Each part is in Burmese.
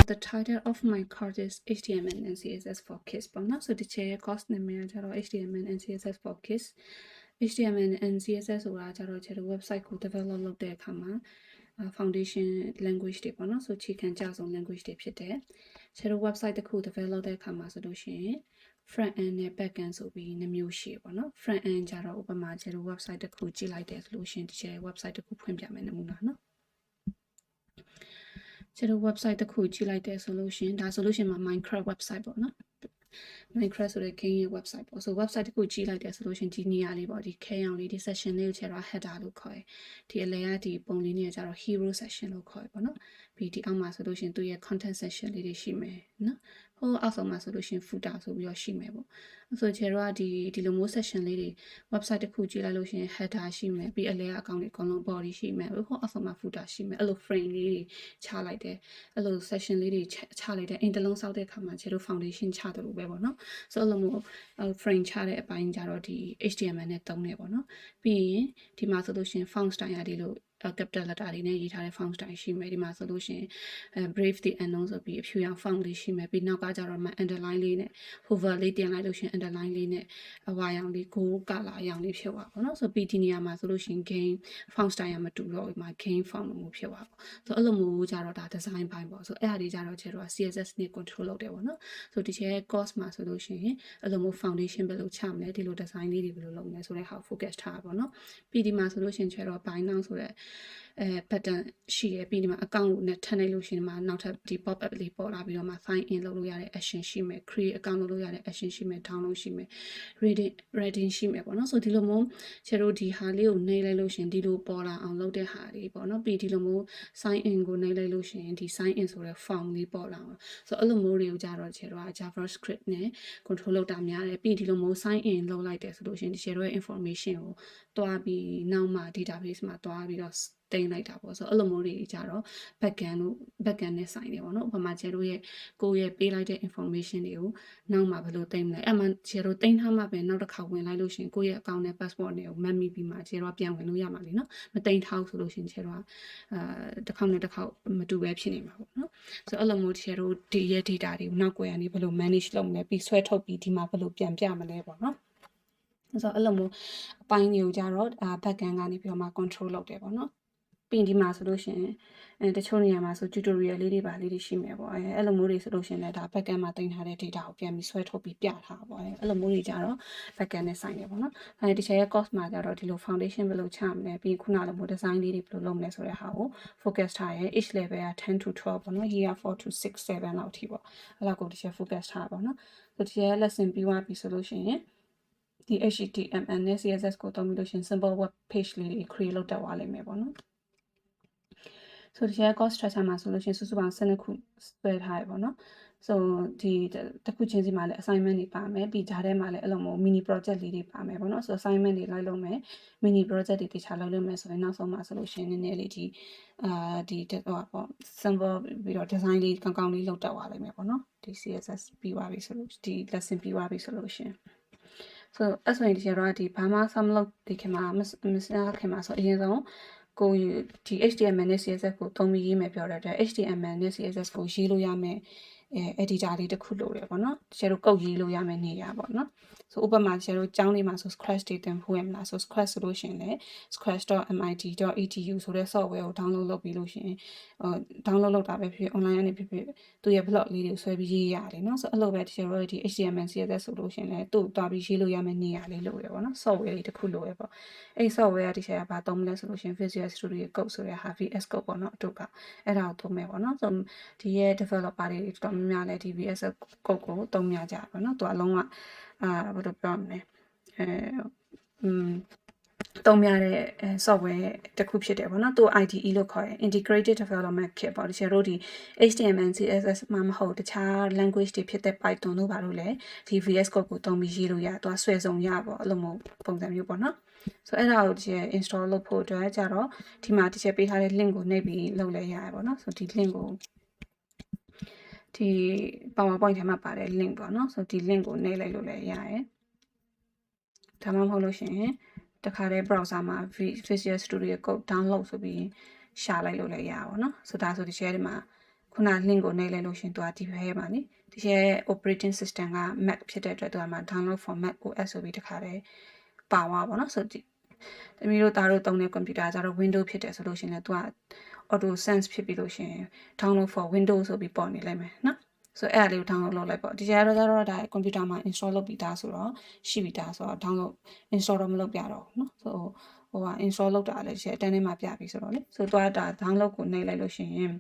the title of my course is HTML and CSS for Kids ပေါ့နော် so ဒီချေ course နာမည်ကကျတော့ HTML and CSS for Kids HTML and CSS ဆိုတာကျတော့ခြေ website ကို develop လုပ်တဲ့အခါမှာ foundation language တွေပေါ့နော် so ခြေခံကြဆုံး language တွေဖြစ်တယ်ခြေ website တစ်ခု develop လုပ်တဲ့အခါမှာဆိုလို့ရှိရင် front end နဲ့ back end ဆိုပြီး2မျိုးရှိပေါ့နော် front end ကျတော့ဥပမာခြေ website တစ်ခုကြည့်လိုက်တယ်ဆိုလို့ရှိရင်ဒီခြေ website တစ်ခုဖွင့်ပြမယ်နမူနာနော်ခြေ website တစ်ခုကြည့်လိုက်တယ်ဆိုလို့ရှိရင်ဒါဆိုလို့ရှိရင် Minecraft website ပေါ့နော် Minecraft ဆိုတဲ့ game ရဲ့ website ပေါ့ so website တစ်ခုကြည့်လိုက်တယ်ဆိုလို့ရှိရင်ဒီနေရာလေးပေါ့ဒီ K အောင်လေးဒီ section လေးကိုခြေတော့ header လို့ခေါ်တယ်ဒီအလဲကဒီပုံလေးနဲ့ကျတော့ hero section လို့ခေါ်တယ်ပေါ့နော်ပြီးဒီအောက်မှာဆိုလို့ရှိရင်သူရဲ့ content section လေးတွေရှိမယ်နော်ဟိုအောက်ဆုံးမှာဆိုလို့ရှိရင် footer ဆိုပြီးတော့ရှိမယ်ပေါ့ဆိုခြေတော့ဒီလိုမျိုး section လေးတွေ website တစ်ခုကြည့်လိုက်လို့ရှိရင် header ရှိမယ်ပြီးအလဲအကောင့်တွေအကုန်လုံး body ရှိမယ်ဟိုအောက်ဆုံးမှာ footer ရှိမယ်အဲ့လို frame လေးတွေချလိုက်တယ်အဲ့လို section လေးတွေချလိုက်တယ်အင်တလုံးစောက်တဲ့အခါမှာခြေတို့ foundation ချတယ်လို့ပဲပေါ့နော်ဆိုအဲ့လိုမျိုး frame ချတဲ့အပိုင်းကြတော့ဒီ HTML နဲ့တုံးနေပေါ့နော်ပြီးရင်ဒီမှာဆိုလို့ရှိရင် font style ရတယ်လို့capital letter တွေနဲ့ရေးထားတဲ့ font style ရှိမယ်ဒီမှာဆိုလို့ရှိရင်brave the unknown ဆိုပြီးအဖြူရောင် font လေးရှိမယ်ပြီးနောက်ကကြတော့မှ underline လေးနဲ့ hover လေးတင်လိုက်လို့ရှိရင် underline လေးနဲ့အဝါရောင်လေး gold color အရောင်လေးဖြစ်သွားပါတော့ဆိုပြီးဒီနေရာမှာဆိုလို့ရှိရင် game font style ရမတူတော့ဒီမှာ game font လို့ဖြစ်သွားပေါ့ဆိုအဲ့လိုမျိုးကြတော့ဒါ design ပိုင်းပေါ့ဆိုအဲ့အရာတွေကြတော့ခြေတော့ CSS နဲ့ control လုပ်တယ်ပေါ့နော်ဆိုဒီခြေ course မှာဆိုလို့ရှိရင်အဲ့လိုမျိုး foundation ဘယ်လိုချမလဲဒီလို design လေးတွေဘယ်လိုလုပ်မလဲဆိုတဲ့ဟာ focus ထားပါပေါ့နော်ပြီးဒီမှာဆိုလို့ရှိရင်ခြေတော့ bind down ဆိုတဲ့pattern ရှိရပြီးဒီမှာ account နဲ့ထပ်လိုက်လို့ရှိရင်မှာနောက်ထပ်ဒီ pop up လေးပေါ်လာပြီးတော့မှ sign in လုပ်လို့ရတဲ့ action ရှိမယ် create account လုပ်လို့ရတဲ့ action ရှိမယ် download ရှိမယ် reading ရှိမယ်ပေါ့နော်ဆိုဒီလိုမျိုးခြေတို့ဒီဟာလေးကိုနှိပ်လိုက်လို့ရှိရင်ဒီလိုပေါ်လာအောင်လုပ်တဲ့ဟာလေးပေါ့နော်ပြီးဒီလိုမျိုး sign in ကိုနှိပ်လိုက်လို့ရှိရင်ဒီ sign in ဆိုတဲ့ form လေးပေါ်လာအောင်ဆိုအဲ့လိုမျိုးတွေကိုကြတော့ခြေတို့က JavaScript နဲ့ control လုပ်တာများတယ်ပြီးဒီလိုမျိုး sign in လုပ်လိုက်တယ်ဆိုလို့ရှိရင်ဒီခြေတို့ရဲ့ information ကိုတွားပြီးနောက်မှ database မှာတွားပြီးတော့တင်လိုက်တာပေါ့ဆိုအဲ့လိုမျိုးတွေကြတော့ backend နဲ့ဆိုင်နေပေါ့နော်ဥပမာခြေတို့ရဲ့ကိုယ့်ရဲ့ပေးလိုက်တဲ့ information တွေကိုနောက်မှဘယ်လိုတင်မလဲအဲ့မှခြေတို့တင်ထားမှပဲနောက်တစ်ခါဝင်လိုက်လို့ရှိရင်ကိုယ့်ရဲ့ account နဲ့ passport တွေကိုမှတ်မိပြီးမှခြေတို့ပြန်ဝင်လို့ရမှာလीနော်မတင်ထားဘူးဆိုလို့ရှိရင်ခြေတို့တစ်ခေါက်နဲ့တစ်ခေါက်မတူပဲဖြစ်နေမှာပေါ့နော်ဆိုအဲ့လိုမျိုးခြေတို့ဒီရဲ့ data တွေကိုနောက်ကိုရနေဘယ်လို manage လုပ်မလဲပြီးဆွဲထုတ်ပြီးဒီမှာဘယ်လိုပြန်ပြမလဲပေါ့နော်ဆိုအဲ့လိုမျိုးအပိုင်းတွေကိုကြတော့backend ကနေပြီးတော့မှ control လုပ်တယ်ပေါ့နော်ပြီးဒီမှာဆိုလို့ရှိရင်တချို့နေရာမှာဆို tutorial လေးတွေပါလေးတွေရှိမယ်ပေါ့အဲ့လိုမျိုးတွေဆိုလို့ရှိရင်လည်းဒါ backend မှာတင်ထားတဲ့ data ကိုပြန်ပြီးဆွဲထုတ်ပြီးပြထားပေါ့အဲ့လိုမျိုးတွေကြတော့ backend နဲ့ဆိုင်တယ်ပေါ့နော်ဒီချက်ရဲ့ course မှာကြတော့ဒီလို foundation ဘယ်လိုချမလဲပြီးခုနလိုမျိုး design လေးတွေဘယ်လိုလုပ်မလဲဆိုတဲ့ဟာကို focus ထားရဲ each level က10 to 12ပေါ့နော် here 4 to 6 7လောက်ထိပေါ့အဲ့လောက်ကိုဒီချက် focus ထားပါပေါ့နော်ဆိုဒီရဲ့ lesson ပြီးသွားပြီဆိုလို့ရှိရင်ဒီ HTML နဲ့ CSS ကိုသုံးပြီးလို့ရှိရင် simple web page လေးတွေ create လုပ်တတ်သွားလိမ့်မယ်ပေါ့နော်ဆိုဒီ course structure မှာဆိုလို့ရှိရင်စုစုပေါင်း12ခုဆွဲထားရပေါ့နော်ဆိုဒီတစ်ခုချင်းစီမှာလည်း assignment တွေပါမယ်ပြီးဒါထဲမှာလည်းအဲ့လိုမျိုး mini project လေးတွေပါမယ်ပေါ့နော်ဆို assignment တွေလိုက်လုပ်မယ် mini project တွေတခြားလုပ်မယ်ဆိုရင်နောက်ဆုံးမှာဆိုလို့ရှိရင်နည်းနည်းလေးဒီဟိုပေါ့ simple ပြီးတော့ design လေးကောင်းကောင်းလေးလုပ်တတ်သွားလိမ့်မယ်ပေါ့နော်ဒီ CSS ပြီးသွားပြီဆိုလို့ဒီ lesson ပြီးသွားပြီဆိုလို့ရှိရင်ဆိုအဲ့ဆိုရင်ဒီကျတော့ဒီဘာမှဆက်မလုပ်ဒီခင်မှာမစခင်မှာဆိုအရင်ဆုံးကိုဒီ HTML နဲ့ CSS ကိုသုံးပြီးရေးမယ်ပြောတဲ့အတွက် HTML နဲ့ CSS ကိုရေးလို့ရမယ်editor လေးတစ်ခုလိုတယ်ပေါ့နော်တကယ်လို့ကုတ်ရေးလို့ရမယ်နေရပေါ့နော်ဆိုဥပမာတကယ်လို့ကျောင်းလေးမှာဆို scratch တွေတင်ဖို့ရမလားဆို scratch ဆိုလို့ရှိရင်လည်း scratch.mit.edu ဆိုတဲ့ software ကို download လုပ်ပြီးလို့ရှိရင်download လုပ်တာပဲဖြစ် online ကနေဖြစ်သူရဲ့ blog လေးတွေကိုဆွဲပြီးရေးရတယ်เนาะဆိုအဲ့လိုပဲတကယ်လို့ဒီ HTML CSS ဆိုလို့ရှိရင်လည်းသူ့တွားပြီးရေးလို့ရမယ်နေရလေးလို့ရပေါ့နော် software လေးတစ်ခုလိုရပေါ့အဲ့ software ကတကယ်ဘာသုံးမလဲဆိုလို့ရှိရင် Visual Studio Code ဆိုတဲ့ဟာ VS Code ပေါ့နော်အတူကအဲ့ဒါကိုသုံးမယ်ပေါ့နော်ဆိုဒီရဲ့ developer တွေတော်တော်များများလည်းဒီ VS Code ကိုသုံးများကြပါတော့သူအလုံးကဘယ်လိုပြောမလဲသုံးများတဲ့ software တစ်ခုဖြစ်တယ်ပေါ့နော်သူ IDE လို့ခေါ်တယ် Integrated Development Kit ပေါ့ဒီကျတို့ဒီ HTML CSS မှာမဟုတ်တခြား language တွေဖြစ်တဲ့ Python တို့ဘာလို့လဲဒီ VS Code ကိုသုံးပြီးရေးလို့ရသွားဆွဲဆောင်ရပေါ့အဲ့လိုမျိုးပုံစံမျိုးပေါ့နော်ဆိုအဲ့ဒါကိုဒီ install လုပ်ဖို့အတွက်ကြတော့ဒီမှာဒီချက်ပေးထားတဲ့ link ကိုနှိပ်ပြီးလုပ်လဲရတယ်ပေါ့နော်ဆိုဒီ link ကိုဒီ PowerPoint ထဲမှာပါတဲ့ link ပေါ့နော်ဆိုဒီ link ကိုနှိပ်လိုက်လို့လည်းရတယ်ဒါမှမဟုတ်လို့ရှိရင်တခါတည်း browser မှာ Visual Studio Code download ဆိုပြီးရှာလိုက်လို့လည်းရပါဘောเนาะဆိုဒါဆိုဒီ share ဒီမှာခု ခုန link ကိုနှိပ်လိုက်လို့ရှင်သူကဒီဘက်မှာနိဒီရဲ့ operating system က Mac ဖြစ်တဲ့အတွက်သူကမှ download for Mac OS ဆိုပြီးတခါတည်းပါသွားပါတော့ဆိုတမီးတို့သားတို့သုံးတဲ့ computer ကျတော့ Windows ဖြစ်တယ်ဆိုလို့ရှင်လည်းသူက auto sense ဖြစ်ပြီးလို့ရှင် download for Windows ဆိုပြီးပေါ်နေလိုက်မယ်နော်ဆိုအဲ့အလေးကို download လုပ်လိုက်ပေါ့ဒီကျတော့ဒါ computer မှာ install လုပ်ပြီးသားဆိုတော့ရှိပြီးသားဆိုတော့ download install တော့မလုပ်ပြတော့ဘူးเนาะဆိုဟိုက install လုပ်တာလည်းဒီအတန်းထဲမှာပြပြီးဆိုတော့လေဆိုတော့ဒါ download ကိုနှိပ်လိုက်လို့ရှိရင်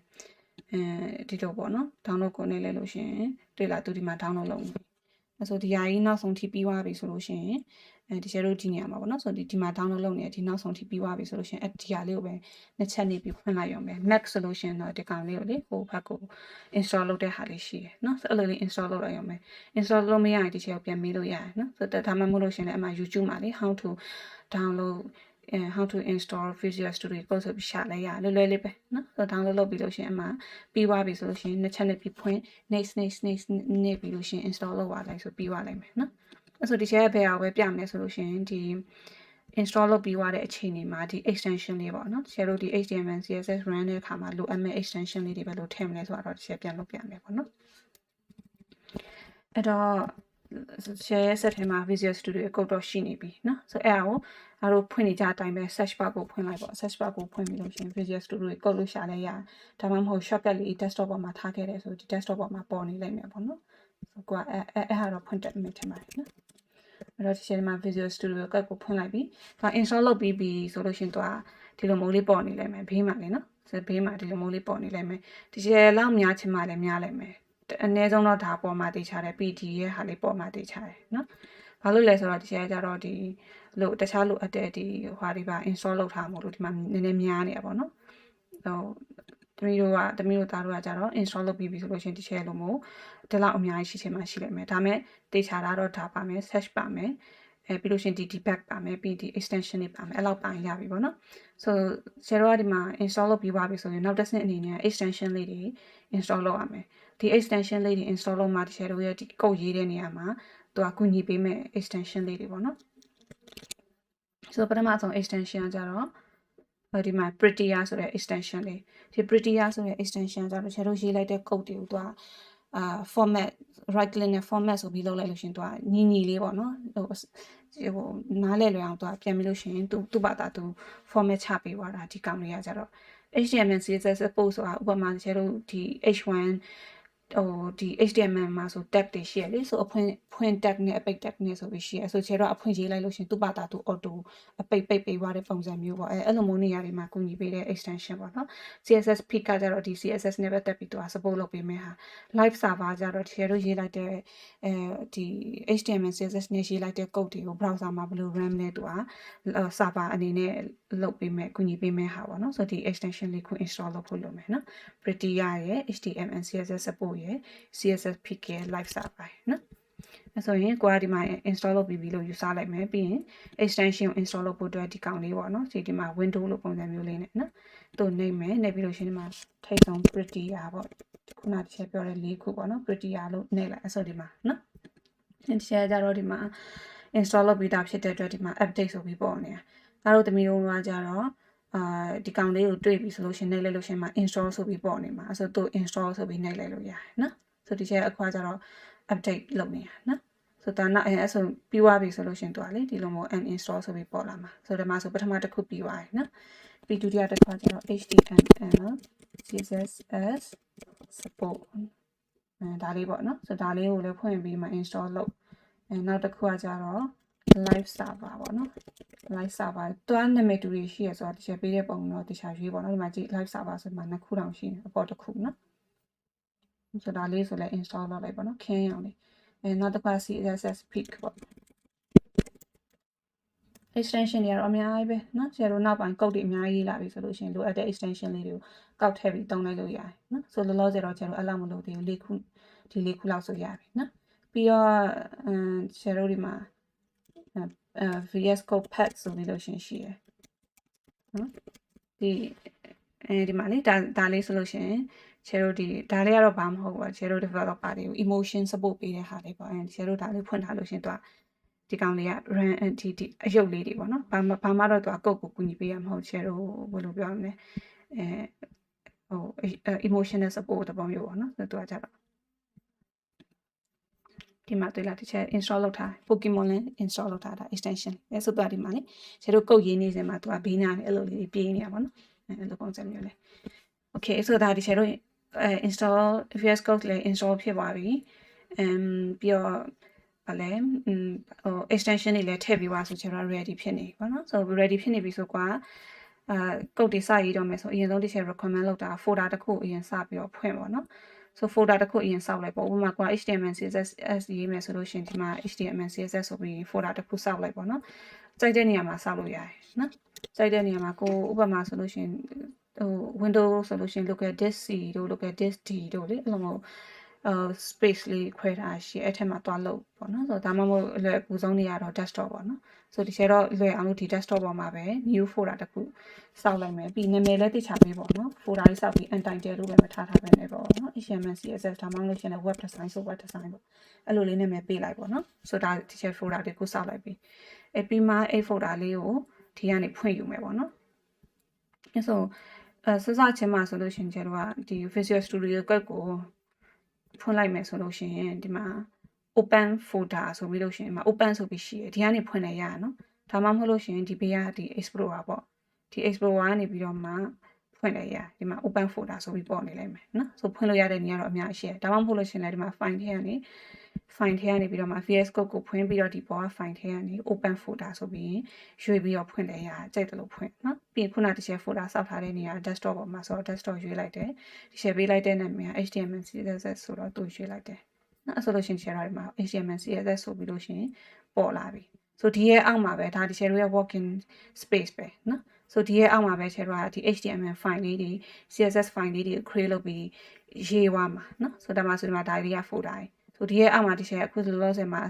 ဒီလိုပေါ့เนาะ download ကိုနှိပ်လိုက်လို့ရှိရင်တွေ့လားသူဒီမှာ download လုပ်နေပြီဆိုဒီဟာကြီးနောက်ဆုံးထိပြီးသွားပြီဆိုလို့ရှိရင်ဒီကျတို့ဒီနေရာမှာပေါ့เนาะဆိုဒီမှာ download လုပ်နေတယ်ဒီနောက်ဆုံးထိပြီးသွားပြီဆိုလို့ရှိရင်ဒီဟာလေးကိုပဲနှစ်ချက်နေပြီးဖွင့်လိုက်ရုံပဲ Mac ဆိုလို့ရှိရင်တော့ဒီကောင်လေးကိုလေဟိုဘက်ကို install လုပ်တဲ့ဟာလေးရှိတယ်เนาะဆိုအဲ့လိုလေး install လုပ်လိုက်ရုံပဲ install လုပ်မရရင်ဒီချက်ကိုပြန်မေးလို့ရတယ်เนาะဆိုတော့ဒါမှမဟုတ်လို့ရှိရင်လည်းအမှ YouTube မှာလေ how to download how to install Visual Studio Code ဆိုပြီးရှာလိုက်ရလွယ်လွယ်လေးပဲเนาะဆိုတော့ download လုပ်ပြီးလို့ရှိရင်အမှပြီးသွားပြီဆိုလို့ရှိရင်နှစ်ချက်နဲ့ပြီးဖွင့် next နေပြီးလို့ရှိရင် install လုပ်ပါလိုက်ဆိုပြီးသွားလိုက်မယ်เนาะအဲ့ဆိုဒီချက်ရဲ့ဘယ်အောင်ပဲပြမယ်ဆိုလို့ရှိရင်ဒီ install လုပ်ပြီးသွားတဲ့အချိန်တွေမှာဒီ extension လေးပေါ့နော် share တို့ဒီ HTML CSS run တဲ့အခါမှာလိုအပ်မဲ့ extension လေးတွေပဲလို့ထည့်မလဲဆိုတော့ share ပြန်လုပ်ပြမယ်ပေါ့နော်အဲ့တော့ share ရဲ့ set ထဲမှာ Visual Studio Code တော့ရှိနေပြီเนาะဆိုအဲ့အောင်အားတို့ဖွင့်နေကြအတိုင်းပဲ search bar ကိုဖွင့်လိုက်ပေါ့ search bar ကိုဖွင့်ပြီးလို့ရှိရင် Visual Studio Code လို့ရှာလဲရဒါမှမဟုတ် shortcut လေး desktop ပေါ်မှာထားခဲ့တယ်ဆိုဒီ desktop ပေါ်မှာပေါ်နေလိမ့်မယ်ပေါ့နော်ဆိုကိုကအဲ့ဟာတော့ဖွင့်တက်မယ်ထင်ပါတယ်နော်အဲ့တော့ဒီချိန်မှာ Visual Studio Code ကိုဖွင့်လိုက်ပြီဒါ install လုပ်ပြီးပြီဆိုလို့ရှိရင်သူကဒီလိုမျိုးလေးပေါ်နေလိမ့်မယ်ဘေးမှာလေနော်ဆိုဘေးမှာဒီလိုမျိုးလေးပေါ်နေလိမ့်မယ်ဒီချိန်လောက်များချင်မှလည်းများလိမ့်မယ်အနည်းဆုံးတော့ဒါပေါ်မှာတေချာတယ် PD ရဲ့ဟာလေးပေါ်မှာတေချာတယ်နော်ဘာလို့လဲဆိုတော့ဒီချိန်ကျတော့ဒီလို့တခြားလို့အတဲ့ဒီဟွာဒီပါ install လုပ်ထားမို့လို့ဒီမှာနည်းနည်းများနေရပါတော့ဟိုတမီးတို့သားတို့ကကြတော့ install လုပ်ပြီးပြီဆိုလို့ရှိရင်ဒီချက်လို့မို့ဒီလောက်အများကြီးရှိချင်မှရှိလိမ့်မယ်ဒါမဲ့တေချာတာတော့ဒါပါမယ် search ပါမယ်ပြီးလို့ရှိရင်ဒီ debug ပါမယ်ပြီးဒီ extension တွေပါမယ်အဲ့လောက်ပါရပြီပေါ့နော်ဆိုဆရာတို့ကဒီမှာ install လုပ်ပြီးသွားပြီဆိုရင်နောက်တစ်ဆင့်အနေနဲ့ extension လေးတွေ install လုပ်ရမယ်ဒီ extension လေးတွေ install လုပ်မှဆရာတို့ရဲ့ဒီ code ရေးတဲ့နေရာမှာသူကကူညီပေးမယ် extension လေးတွေပေါ့နော်ဆိုပထမဆုံး extension ကကြတော့ဒီမှာ prettier ဆိုတဲ့ extension လေးဒီ prettier ဆိုတဲ့ extension ကြတော့ဆရာတို့ရေးလိုက်တဲ့ code တွေကိုသူကformat right click နဲ့ format ဆိုပြီးလုပ်လိုက်လို့ရှင်သူကညီလေးပေါ့နော်ဟိုနားလဲလွယ်အောင်သူကပြန်ပြီးလို့ရှင်သူ့ဘာသာသူ format ချပေးသွားတာဒီကောင်လေးကကြတော့ HTML CSS post ဆိုတာဥပမာဆရာတို့ဒီ H1 ဟိုဒီ HTML မှာဆို tag တွေရှိရလေဆိုအဖွင့် tag နဲ့အပိတ် tag နဲ့ဆိုပြီးရှိရဆိုချေတော့အဖွင့်ရေးလိုက်လို့ရှင်သူ့ဘာသာသူ auto အပိတ်ပေးသွားတဲ့ပုံစံမျိုးပေါ့အဲ့လိုမျိုးနေရာတွေမှာကူညီပေးတဲ့ extension ပေါ့နော် CSS Peak ကကြတော့ဒီ CSS နဲ့ပဲတက်ပြီးသူက support လုပ်ပေးမယ်ဟာ live server ကြတော့ချေတို့ရေးလိုက်တဲ့ဒီ HTML CSS နဲ့ရေးလိုက်တဲ့ code တွေကို browser မှာဘယ်လို run လဲသူက server အနေနဲ့လုပ်ပေးမယ်ကူညီပေးမယ်ဟာပေါ့နော်ဆိုဒီ extension လေးကို install လုပ်ဖို့လုပ်မယ်နော် prettier ရဲ့ HTML CSS support ရဲ့ CSS Peak ရဲ့ live server နော်အဲ့ဆိုရင်ကိုကဒီမှာ install လုပ်ပြီးပြီလို့ယူဆလိုက်မယ်ပြီးရင် extension ကို install လုပ်ဖို့အတွက်ဒီကောင်လေးပေါ့နော်ဒီမှာ window လို့ပုံစံမျိုးလေးနဲ့နော်သူ့နှိပ်မယ်နှိပ်ပြီးလို့ရှိရင်ဒီမှာထိပ်ဆုံး prettier ပေါ့ခုနတစ်ချက်ပြောတဲ့၄ခုပေါ့နော် prettier လို့နှိပ်လိုက်အဲ့ဆိုဒီမှာနော်ဒီချက်ကြတော့ဒီမှာ install လုပ်ပြီးသားဖြစ်တဲ့အတွက်ဒီမှာ update ဆိုပြီးပေါ်နေတာဒါတို့သမီးတို့ကကြတော့ဒီကောင်လေးကိုတွေ့ပြီဆိုလို့ရှင်နှိပ်လိုက်လို့ရှင်မှာ install ဆိုပြီးပေါ်နေမှာအဲ့ဆိုသူ install ဆိုပြီးနှိပ်လိုက်လို့ရတယ်နော်ဆိုဒီချက်အခုကကြတော့ update လုပ်နေတာနော်ဆိုတော့နောက်အဲ့ဆိုပြီးသွားပြီဆိုလို့ရှင်သူကလေဒီလိုမျိုး uninstall ဆိုပြီးပေါ်လာမှာဆိုတော့ဒီမှာဆိုပထမတစ်ခုပြီးသွားပြီနော်ပြီးဒုတိယတစ်ခါကျတော့ HTML CSS support ဒါလေးပေါ့နော်ဆိုတော့ဒါလေးကိုလည်းဖွင့်ပြီးမှ install လုပ်နောက်တစ်ခုကကြတော့ live server ပေါ့နော် live server တွန်းနာမည်တူတွေရှိရဆိုတော့တခြားပေးတဲ့ပုံတော့တခြားရွေးပေါ့နော်ဒီမှာကြည့် live server ဆိုမှနှစ်ခုတောင်ရှိတယ်အပေါ်တစ်ခုနော်ဆိုတော့ဒါလေးဆိုလည်း install လုပ်လိုက်ပေါ့နော်ခင်းအောင်လေးနောက်တစ်ခါ CSS Peak ပေါ့ extension တွေကတော့အများကြီးပဲเนาะဆရာတို့နောက်ပိုင်း code တွေအများကြီးရေးလာပြီဆိုလို့ရှိရင်လိုအပ်တဲ့ extension လေးတွေကိုကောက်ထည့်ပြီးသုံးလိုက်လို့ရတယ်เนาะဆိုလောလောဆယ်တော့ဆရာတို့အဲ့လောက်မလုပ်သေးဘူး၄ခုလောက်ဆိုရပြီเนาะပြီးတော့ဆရာတို့ဒီမှာVS Code Pad ဆိုပြီးလို့ရှိရယ်เนาะဒီမှာလေဒါလေးဆိုလို့ရှိရင်ဆရာတို့ဒီဒါလေးကတော့ဘာမှမဟုတ်ဘူးဆရာတို့ developer တွေကို emotion support ပေးတဲ့ဟာလေးပေါ့ဆရာတို့ဒါလေးဖွင့်ထားလို့ရှိရင်တော့ဒီကောင်လေးက run ဒီအယုတ်လေးတွေပေါ့နော်ဘာမှတော့သူကကုတ်ကိုကူညီပေးရမှာမဟုတ်ချဲတော့ဘယ်လိုပြောရမလဲ emotional support တပုံမျိုးပေါ့နော်သူကကြတော့ဒီမှာတွေ့လားတစ်ချက် install လုပ်ထား Pokemon လည်း install လုပ်ထားတာ extension အဲဆိုတော့ဒီမှာလေကျတို့ကုတ်ရေးနေစင်မှာသူကဘေးနားနဲ့အဲ့လိုလေးပြေးနေတာပေါ့နော်အဲ့လိုပုံစံမျိုးလေ okay ဆိုတော့ဒီကျတို့install VS Code လည်း install ဖြစ်သွားပြီပြီးတော့ဘာလဲextension တွေလည်းထည့်ပြီးသွားဆိုကျတော့ ready ဖြစ်နေပါနော်ဆို ready ဖြစ်နေပြီဆိုကွာကုတ်တွေစရေးတော့မယ်ဆိုအရင်ဆုံးဒီချက် recommend လုပ်တာ folder တစ်ခုအရင်စပြီးတော့ဖွင့်ပါနော်ဆို folder တစ်ခုအရင်စောက်လိုက်ပေါ့ဥပမာကွာ HTML CSS ရေးမယ်ဆိုလို့ရှင်ဒီမှာ HTML CSS ဆိုပြီး folder တစ်ခုစောက်လိုက်ပေါ့နော်ကြိုက်တဲ့နေရာမှာစောက်လို့ရတယ်နော်ကြိုက်တဲ့နေရာမှာကိုဥပမာဆိုလို့ရှင်Windows ဆိုလို့ရှင် local disk C တို့ local disk D တို့လေအဲ့လိုမျိုးspace လေးခွဲထားရှိအဲ့ထက်မှာတွားလို့ပေါ့နော်ဆိုတော့ဒါမှမဟုတ်အလွယ်အကူဆုံးနေရတော့ desktop ပေါ့နော်ဆိုဒီချက်တော့လွယ်အောင်လို့ဒီ desktop ပေါ်မှာပဲ new folder တစ်ခုစောက်လိုက်မယ်ပြီးနာမည်လည်းသိချပေးပေါ့နော် folder လေးစောက်ပြီး untitled လို့ပဲမထားထားပဲနဲ့ပေါ့နော် HTML CSS ဒါမှမဟုတ်ရှင်လည်း web design ဆို web design ပေါ့အဲ့လိုလေးနာမည်ပေးလိုက်ပေါ့နော်ဆိုတော့ဒီချက် folder တစ်ခုစောက်လိုက်ပြီးအဲ့ပြီးမှအဲ့ folder လေးကိုဒီကနေဖွင့်ယူမယ်ပေါ့နော်အဲ့ဆိုစစချင်းမှာဆိုလို့ရှင်ကျတော့ဒီ Visual Studio Code ကိုဖွင့်လိုက်မယ်ဆိုလို့ရှိရင်ဒီမှာ open folder ဆိုပြီးလို့ရှိရင်မှာ open ဆိုပြီးရှိတယ်ဒီကနေဖွင့်လိုက်ရအောင်နော်ဒါမှမဟုတ်လို့ရှိရင်ဒီဘေးကဒီ explorer ပေါ့ဒီ explorer ကနေပြီးတော့မှဖွင့်လိုက်ရဒီမှာ open folder ဆိုပြီးပေါ်နေလိုက်မယ်နော်ဆိုဖွင့်လို့ရတဲ့နေရာတော့အများကြီးရှိတယ်ဒါမှမဟုတ်လို့ရှိရင်လည်းဒီမှာ file ထဲကနေပြီးတော့မှ VS Code ကိုဖွင့်ပြီးတော့ဒီပေါ်က file ထဲကနေ open folder ဆိုပြီးရွေးပြီးတော့ဖွင့်လိုက်ရကြိုက်တယ်လို့ဖွင့်နော်ပြီးခုနတစ်ချက် folder စောက်ထားတဲ့နေရာ desktop ပေါ်မှာဆိုတော့ desktop ရွေးလိုက်တယ်ဒီချက်ပေးလိုက်တဲ့နာမည်က HTML CSS ဆိုတော့သူရွေးလိုက်တယ်နော်ဆိုလို့ရှိရင် share ဒီမှာ HTML CSS ဆိုပြီးလို့ရှိရင်ပေါ်လာပြီဆိုဒီရဲ့အောက်မှာပဲဒါဒီ share ရဲ့ working space ပဲနော်ဆိုဒီရဲ့အောက်မှာပဲ share ကဒီ HTML file လေးတွေ CSS file လေးတွေ create လုပ်ပြီးရေးသွားမှာနော်ဆိုတော့ဒါမှဆိုဒီမှာ diary က folder ဆိုဒီရဲ့အောက်မှာဒီ share အခုလောလောဆယ်မှာ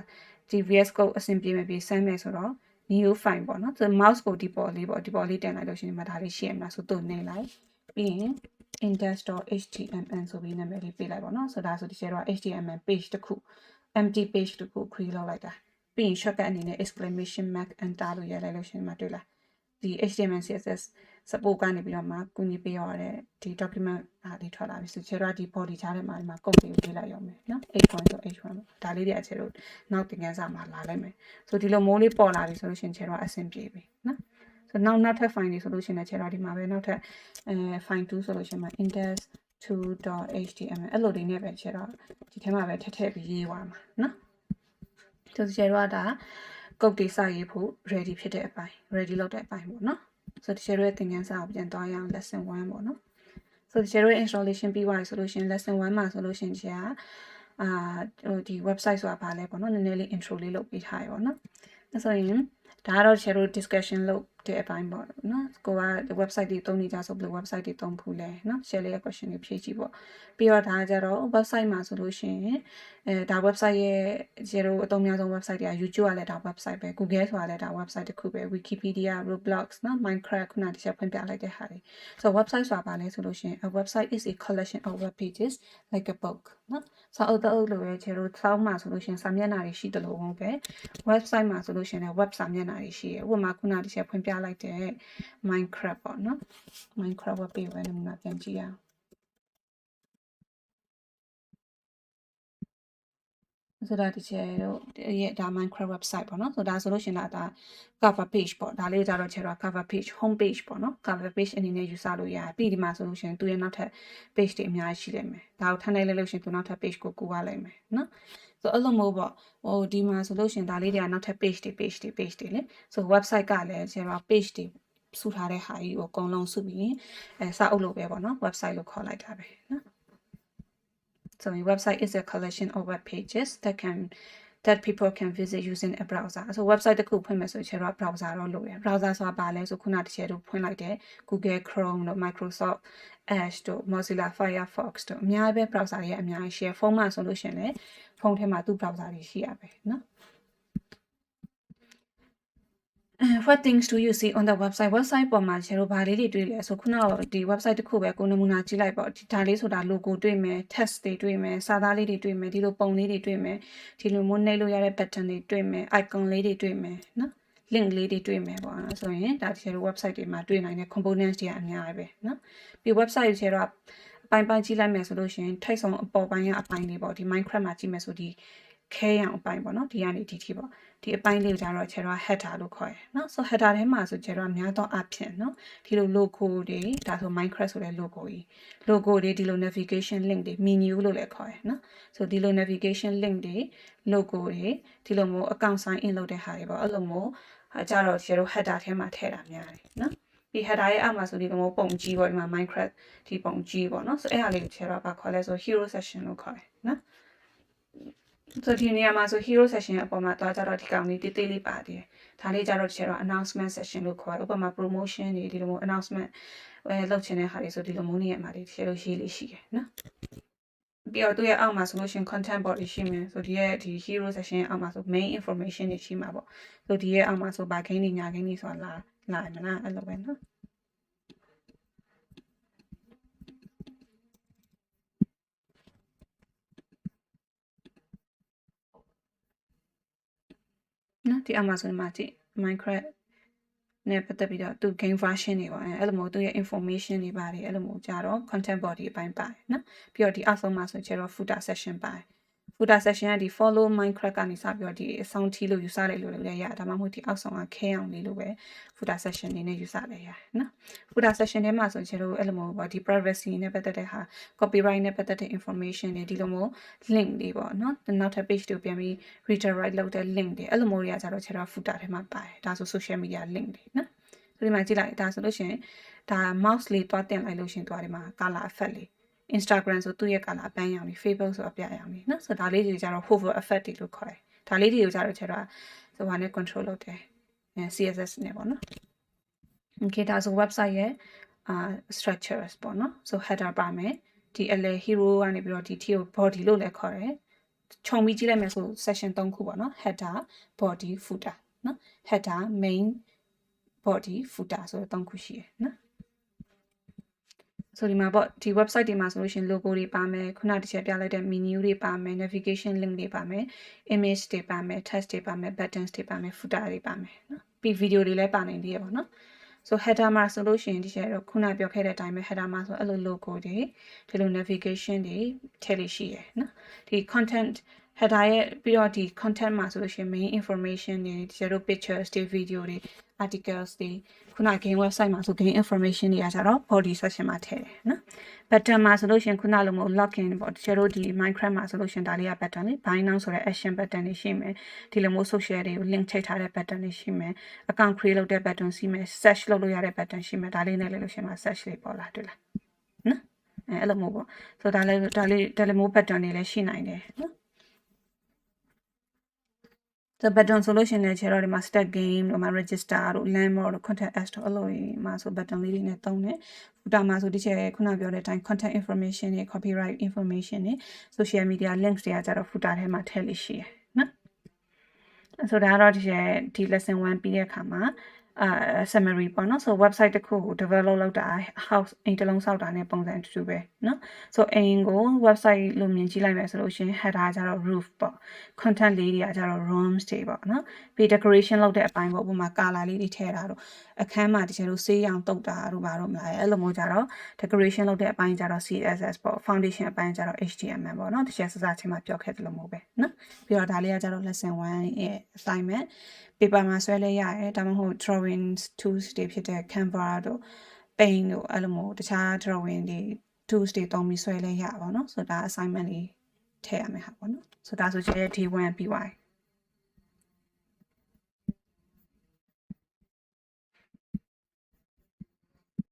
ဒီ VS Code အဆင်ပြေမယ်ပြီးစမ်းမယ်ဆိုတော့ new file ပေါ့နော်ဆို mouse ကိုဒီပေါ်လေးတင်လိုက်လို့ရှိရင်ဒီမှာဒါလေးရှိရမှာဆိုတော့နေလိုက်ပြီးရင် index.html ဆိုပြီးနာမည်လေးပေးလိုက်ပါတော့ဆိုဒါဆိုဒီကျတော့ HTML page တစ်ခု empty page တစ်ခု create လုပ်လိုက်တာပြီးရင် shortcut အနေနဲ့ exclamation mark enter လို့ရေးလိုက်လို့ရှင်မှာတွေ့လားဒီ HTML CSS support ကနေပြီးတော့မှကူညီပေးရတဲ့ဒီ document အားလေးထွက်လာပြီဆိုကျတော့ဒီ body ချားထဲမှာဒီမှာ code တွေကိုပေးလိုက်ရမယ်နော် h1 ဆို h1 ဒါလေးတွေအခြေလို့နောက်သင်ခန်းစာမှာလာလိုက်မယ်ဆိုဒီလိုမိုးလေးပေါ်လာပြီဆိုလို့ရှင်ကျတော့အဆင်ပြေပြီနော်ဆိုနောက်ထပ် file တွေဆိုလို့ရှင်လည်းကျတော့ဒီမှာပဲနောက်ထပ် file 2ဆိုလို့ရှင်မှာ index2.html အဲ့လိုတွေနဲ့ပဲကျတော့ဒီထဲမှာပဲထည့်ပြီးရေးသွားမှာနော်ဆိုကျတော့ဒါကုတ်တွေစရေးဖို့ ready ဖြစ်တဲ့အပိုင်း ready လုပ်တဲ့အပိုင်းပေါ့နော်ဆိုဒီကျတော့သင်ခန်းစာကိုပြန်သွားရအောင် lesson 1ပေါ့နော်ဆိုဒီကျတော့ installation ပြီးသွားပြီဆိုလို့ရှင် lesson 1မှာဆိုလို့ရှင်ကျဒီ website ဆိုတာဘာလဲပေါ့နော်နည်းနည်းလေး intro လေးလုပ်ပေးထားရပါတော့အဲ့ဆိုရင်ဒါကတော့ share discussion လုပ်တဲ့အပိုင်းပေါ့နော်ကိုက website တွေသုံးနေကြဆိုဘယ်လို website တွေသုံးဖို့လဲနော် share လေးရဲ့ question တွေဖြေကြည့်ပေါ့ပြီးတော့ဒါကြတော့ website မှာဆိုလို့ရှိရင်ဒါ website ရဲ့ share အသုံးများဆုံး website တွေက YouTube ကလည်းဒါ website ပဲ Google ဆိုတာလည်းဒါ website တစ်ခုပဲ Wikipedia Roblox နော် Minecraft ခုနတစ်ချက်ဖွင့်ပြလိုက်တဲ့ဟာတွေဆို website ဆိုတာဘာလဲဆိုလို့ရှိရင် a website is a collection of web pages like a book နော်စာအုပ်လိုပဲ share စောင်းမှာဆိုလို့ရှိရင်စာမျက်နှာတွေရှိတယ်လို့ဟုတ်ပဲ website မှာဆိုလို့ရှိရင် web စာမျက်နှာတွေရှိတယ်ဥပမာခုနတစ်ချက်ဖွင့်ပြလိုက်တဲ့ Minecraft ပေါ့နော် Minecraft web page ပဲနမူနာပြန်ကြည့်ရအောင်ဆိုတော့ဒီချက်တို့ရဲ့ဒါ Minecraft website ပေါ့နော်ဆိုဒါဆိုလို့ရှင်ဒါ cover page ပေါ့ဒါလေးကြတော့ချက်တော့ cover page home page ပေါ့နော် cover page အနေနဲ့ယူဆလို့ရတယ်ပြီးဒီမှာဆိုလို့ရှင်သူရဲ့နောက်ထပ် page တွေအများကြီးရှိလိမ့်မယ်ဒါကိုထပ်နိုင်လိုက်လို့ရှင်သူနောက်ထပ် page ကိုကူရလိုက်မယ်နော်ဆိုအဲ့လိုမျိုးပေါ့ဟိုဒီမှာဆိုလို့ရှင်ဒါလေးတွေကနောက်ထပ် page တွေလေဆို website ကလည်းချက်တော့ page တွေစုထားတဲ့ဟာကြီးကိုအကုန်လုံးစုပြီးစာအုပ်လိုပဲပေါ့နော် website လို့ခေါ်လိုက်တာပဲနော်So a website is a collection of web pages that people can visit using a browser. So website တစ်ခုဖွင့်မယ်ဆိုရင်တော့ browser တော့လို့ရ browser ဆိုတာဘာလဲဆိုခုနတစ်ချက်တို့ဖွင့်လိုက်တဲ့ Google Chrome တို့ Microsoft Edge တို့ Mozilla Firefox တို့အများပဲ browser တွေအများကြီးရှိရဖုန်းမှာဆိုလို့ရှိရင်လည်းဖုန်းထဲမှာသူ့ browser တွေရှိရပဲเนาะwhat things do you see on the website ပေါ်မှာကျတော့ဗာလေးတွေတွေ့လဲဆိုခုနကဒီ website တစ်ခုပဲကိုနမူနာကြည့်လိုက်ပေါ့ဒါလေးဆိုတာ logo တွေ့မယ် text တွေတွေ့မယ်စာသားလေးတွေတွေ့မယ်ဒီလိုပုံလေးတွေတွေ့မယ်ဒီလိုမျိုးနှိပ်လို့ရတဲ့ button တွေတွေ့မယ် icon လေးတွေတွေ့မယ်နော် link လေးတွေတွေ့မယ်ပေါ့နော်ဆိုရင်ဒါတကယ်လို့ website တွေမှာတွေ့နိုင်တဲ့ components တွေအများကြီးပဲနော်ပြီး website တွေတော့အပိုင်းကြည့်လိုက်မယ်ဆိုလို့ရှိရင်ထိတ်ဆုံးအပေါ်ပိုင်းကအပိုင်းလေးပေါ့ဒီ Minecraft မှာကြည့်မယ်ဆိုဒီခဲရအောင်အပိုင်းပေါ့နော်ဒီကနေဒီထိပေါ့ဒီအပိုင်းလေးကိုကျတော့ခြေတော့ header လို့ခေါ်တယ်နော်ဆို header ထဲမှာဆိုခြေတော့များသောအားဖြင့်နော်ဒီလို logo တွေဒါဆို Minecraft ဆိုတဲ့ logo ကြီး logo တွေဒီလို navigation link တွေ menu လို့လည်းခေါ်တယ်နော်ဆိုဒီလို navigation link တွေ logo တွေဒီလိုမျိုး account sign in လုပ်တဲ့ဟာတွေပေါ့အဲ့လိုမျိုးကြတော့ခြေတော့ header ထဲမှာထည့်တာများတယ်နော်ဒီ header ရဲ့အောက်မှာဆိုဒီလိုမျိုးပုံကြီးပေါ့ဒီမှာ Minecraft ဒီပုံကြီးပေါ့နော်ဆိုအဲ့ဟာလေးကိုခြေတော့ဘာခေါ်လဲဆို hero section လို့ခေါ်တယ်နော်ဆိုဒီနေရာမှာဆို hero section အပေါ်မှာတော့ကြတော့ဒီကောင်လေးတေးသေးလေးပါတယ်ဒါလေးကြတော့ခြေတော့ announcement section လို့ခေါ်တယ်ဥပမာ promotion တွေဒီလိုမျိုး announcement လုပ်ချင်တဲ့ဟာတွေဆိုဒီလိုမျိုးနေရာမှာခြေတော့ရေးလေးရှိတယ်နော်ပြီးတော့သူရဲ့အောက်မှာဆိုလို့ရှိရင် content body ရှိမယ်ဆိုဒီရဲ့ဒီ hero section အောက်မှာဆို main information တွေရှိမှာပေါ့ဆိုဒီရဲ့အောက်မှာဆိုဘာဂိမ်းတွေညာဂိမ်းတွေဆိုတာလာမလားအဲ့လိုပဲနော်နော်ဒီအောက်မှာဆိုဒီမှာကြည့် Minecraft နဲ့ပတ်သက်ပြီးတော့သူ game version တွေပေါ့အဲ့လိုမျိုးသူရဲ့ information တွေပါတယ်အဲ့လိုမျိုးကြတော့ content body အပိုင်းပါတယ်နော်ပြီးတော့ဒီအောက်ဆုံးမှာဆိုကျတော့ footer section ပါတယ် footer section ကဒီ follow Minecraft ကနေစပြီးတော့ဒီအဆုံးထိလို့ယူဆလိုက်လို့လည်းရဒါမှမဟုတ်ဒီအောက်ဆုံးကခဲအောင်လေးလို့ပဲ footer section နေနဲ့ယူဆလိုက်ရနော် footer section ထဲမှာဆိုကျတော့အဲ့လိုမျိုးပေါ့ဒီ privacy နဲ့ပတ်သက်တဲ့ဟာ copyright နဲ့ပတ်သက်တဲ့ information တွေဒီလိုမျိုး link တွေပေါ့နော်နောက်ထပ် page တွေပြန်ပြီး redirect လုပ်တဲ့ link တွေအဲ့လိုမျိုးတွေကကြတော့ကျတော့ footer ထဲမှာပါတယ်ဒါဆို social media link တွေနော်ဆိုဒီမှာကြည့်လိုက်ဒါဆိုလို့ရှိရင်ဒါ mouse လေးတွားတင်လိုက်လို့ရှိရင်တွားဒီမှာ color effect လေး Instagram ဆိုသူ့ရဲ့ color အပန်းရောင်လေး Facebook ဆိုအပြရောင်လေးနော်ဆိုဒါလေးတွေကြတော့ hover effect တွေလို့ခေါ်တယ်ဒါလေးတွေကိုကြတော့ကျတော့ဆိုဟာနဲ့ control လုပ်တယ်CSS နဲ့ပေါ့နော် okay ဒါဆို website ရဲ့structures ပေါ့နော်ဆို header ပါမယ်ဒီ hero ကနေပြီးတော့ဒီ T ကို body လို့လည်းခေါ်တယ်ခြုံပြီးကြည့်လိုက်မယ်ဆို section 3ခုပေါ့နော် header body footer နော် header main body footer ဆိုတော့3ခုရှိတယ်နော်ဆိုဒီမှာပေါ့ဒီ website တွေမှာဆိုလို့ရှိရင် logo တွေပါမယ်ခုနတစ်ချက်ပြလိုက်တဲ့ menu တွေပါမယ် navigation link တွေပါမယ် image တွေပါမယ် text တွေပါမယ် buttons တွေပါမယ် footer တွေပါမယ်နော်ပြီး video တွေလည်းပါနိုင်သေးရပါတော့ဆို header မှာဆိုလို့ရှိရင်ဒီချက်တော့ခုနပြောခဲ့တဲ့အတိုင်းပဲ header မှာဆိုအဲ့လို logo တွေဒီလို navigation တွေထည့်လို့ရှိရယ်နော်ဒီ content header ရဲ့ပြီးတော့ဒီ content မှာဆိုလို့ရှိရင် main information တွေဒီချက်တို့ pictures တွေ video တွေ articles တွေခုန game website မှာဆို game information တွေကကြတော့ body section မှာထည့်တယ်နော် button မှာဆိုလို့ရှိရင်ခုနလိုမျိုး login ပေါ့ဒီချက်တို့ဒီ Minecraft မှာဆိုလို့ရှိရင်ဒါလေးက button လေး buy now ဆိုတဲ့ action button တွေရှိမယ်ဒီလိုမျိုး social တွေကို link ချိန်ထားတဲ့ button တွေရှိမယ် account create လုပ်တဲ့ button ရှိမယ် search လုပ်လို့ရတဲ့ button ရှိမယ်ဒါလေးနဲ့လည်းလို့ရှိရင်မှာ search လေးပေါ်လာတွေ့လားနော်အဲ့လိုမျိုးပေါ့ဆိုဒါလေးမျိုး button တွေလည်းရှိနိုင်တယ်နော်the button ဆိုလို့ရှိရင်လည်းခြေတော့ဒီမှာ start game တို့မှာ register တို့ landmark တို့ contact us တို့အဲ့လိုမှာဆို button လေးတွေနဲ့တုံးတယ် footer မှာဆိုဒီခြေခုနပြောတဲ့အတိုင်း contact information တွေ copyright information တွေ social media links တွေကကြတော့ footer ထဲမှာထည့်လို့ရှိရယ်နော်ဆိုဒါကတော့ဒီ lesson 1ပြီးတဲ့အခါမှာsummary ပေါ့နော်ဆို website တစ်ခုကို develop လုပ်တာ house အိမ်တစ်လုံးဆောက်တာနဲ့ပုံစံအတူတူပဲเนาะဆိုအိမ်ကို website လို့မြင်ကြည့်လိုက်မယ်ဆိုလို့ရှင် header ကျတော့ roof ပေါ့ content လေးတွေကကျတော့ rooms တွေပေါ့เนาะပြီး decoration လုပ်တဲ့အပိုင်းပေါ့ဥပမာ color လေးတွေထည့်တာတော့အခန်းမှာတကယ်လို့ဆေးရောင်တုပ်တာတို့ဘာလို့မလားအဲ့လိုမျိုးကျတော့ decoration လုပ်တဲ့အပိုင်းကျတော့ CSS ပေါ့ foundation အပိုင်းကျတော့ HTML ပေါ့เนาะတကယ်စစချင်းမှာပြောခဲ့တယ်လို့မဟုတ်ပဲเนาะပြီးတော့ဒါလေးကကျတော့ lesson 1ရဲ့ assignment paper မှာဆွဲလဲရတယ်ဒါမှမဟုတ် drawing tools တွေဖြစ်တဲ့ Canva တို့ Paint တို့အဲ့လိုမျိုးတခြား drawing တွေ tools တွေသုံးပြီးဆွဲလဲရပါတော့เนาะဆိုတော့ဒါ assignment လေးထည့်ရမယ်ဟာပေါ့เนาะဆိုတော့ဒါဆိုကျတဲ့ D1 ပြီးသွားပြီ